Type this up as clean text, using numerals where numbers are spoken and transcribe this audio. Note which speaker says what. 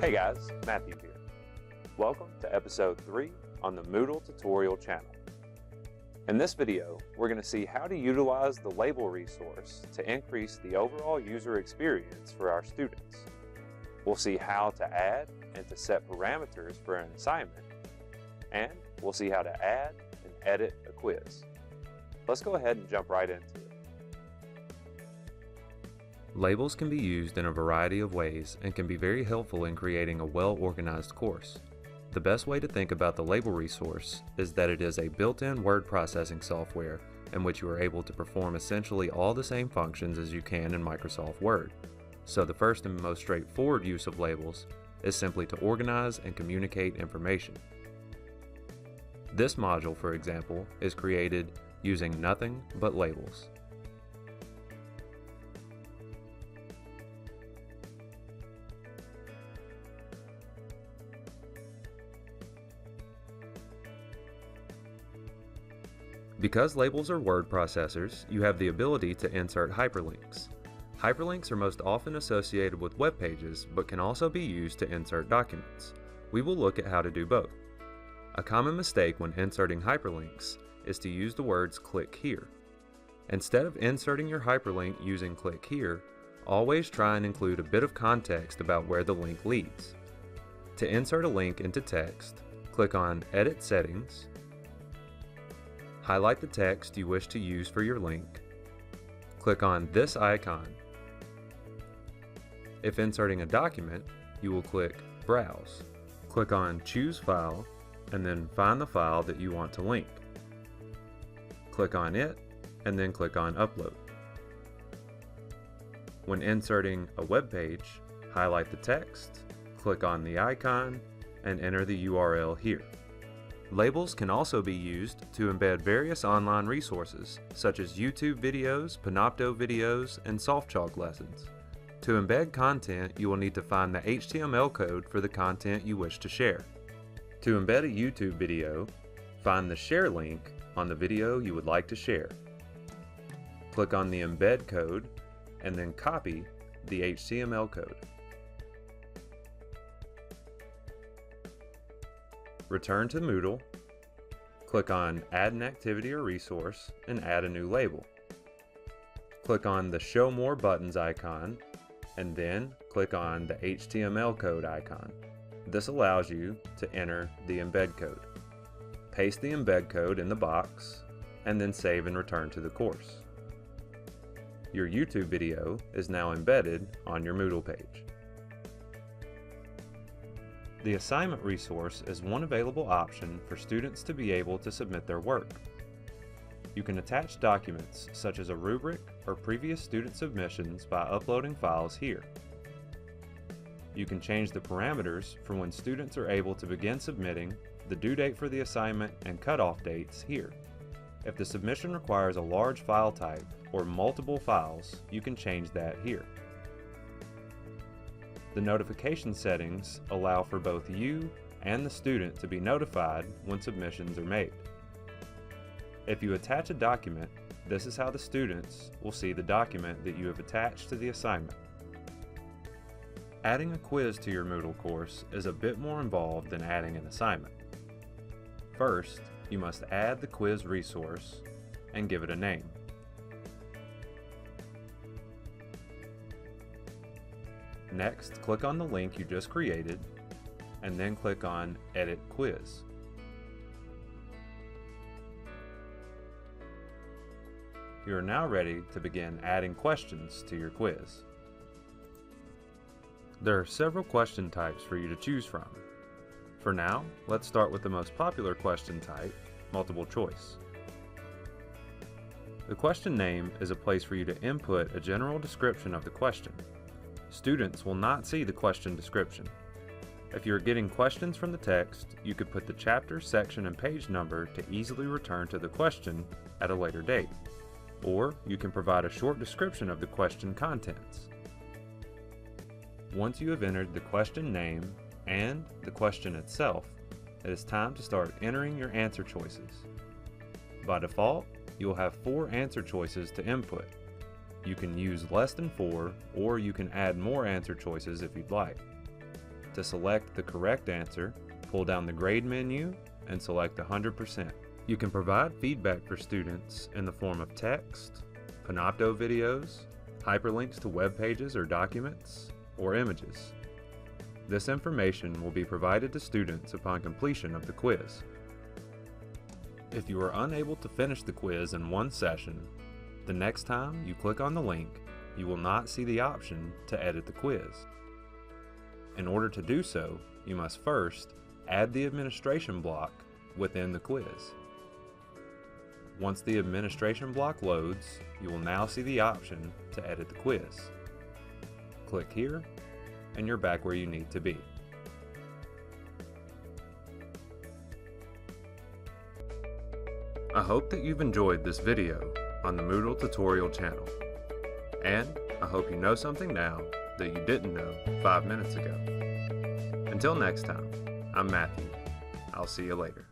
Speaker 1: Hey guys, Matthew here. Welcome to episode 3 on the Moodle tutorial channel. In this video, we're going to see how to utilize the label resource to increase the overall user experience for our students. We'll see how to add and to set parameters for an assignment, and we'll see how to add and edit a quiz. Let's go ahead and jump right into it.
Speaker 2: Labels can be used in a variety of ways and can be very helpful in creating a well-organized course. The best way to think about the label resource is that it is a built-in word processing software in which you are able to perform essentially all the same functions as you can in Microsoft Word. So the first and most straightforward use of labels is simply to organize and communicate information. This module, for example, is created using nothing but labels. Because labels are word processors, you have the ability to insert hyperlinks. Hyperlinks are most often associated with web pages, but can also be used to insert documents. We will look at how to do both. A common mistake when inserting hyperlinks is to use the words "click here." Instead of inserting your hyperlink using "click here," always try and include a bit of context about where the link leads. To insert a link into text, click on Edit Settings, highlight the text you wish to use for your link, click on this icon. If inserting a document, you will click Browse. Click on Choose File, and then find the file that you want to link. Click on it, and then click on Upload. When inserting a web page, highlight the text, click on the icon, and enter the URL here. Labels can also be used to embed various online resources, such as YouTube videos, Panopto videos, and SoftChalk lessons. To embed content, you will need to find the HTML code for the content you wish to share. To embed a YouTube video, find the share link on the video you would like to share. Click on the embed code, and then copy the HTML code. Return to Moodle, click on Add an Activity or Resource, and add a new label. Click on the Show More Buttons icon, and then click on the HTML code icon. This allows you to enter the embed code. Paste the embed code in the box, and then save and return to the course. Your YouTube video is now embedded on your Moodle page. The assignment resource is one available option for students to be able to submit their work. You can attach documents such as a rubric or previous student submissions by uploading files here. You can change the parameters for when students are able to begin submitting, the due date for the assignment, and cutoff dates here. If the submission requires a large file type or multiple files, you can change that here. The notification settings allow for both you and the student to be notified when submissions are made. If you attach a document, this is how the students will see the document that you have attached to the assignment. Adding a quiz to your Moodle course is a bit more involved than adding an assignment. First, you must add the quiz resource and give it a name. Next, click on the link you just created, and then click on Edit Quiz. You are now ready to begin adding questions to your quiz. There are several question types for you to choose from. For now, let's start with the most popular question type, multiple choice. The question name is a place for you to input a general description of the question. Students will not see the question description. If you are getting questions from the text, you could put the chapter, section, and page number to easily return to the question at a later date. Or you can provide a short description of the question contents. Once you have entered the question name and the question itself, it is time to start entering your answer choices. By default, you will have 4 answer choices to input. You can use less than 4, or you can add more answer choices if you'd like. To select the correct answer, pull down the grade menu and select 100%. You can provide feedback for students in the form of text, Panopto videos, hyperlinks to web pages or documents, or images. This information will be provided to students upon completion of the quiz. If you are unable to finish the quiz in one session, the next time you click on the link, you will not see the option to edit the quiz. In order to do so, you must first add the administration block within the quiz. Once the administration block loads, you will now see the option to edit the quiz. Click here, and you're back where you need to be. I hope that you've enjoyed this video on the Moodle tutorial channel, and I hope you know something now that you didn't know 5 minutes ago. Until next time, I'm Matthew. I'll see you later.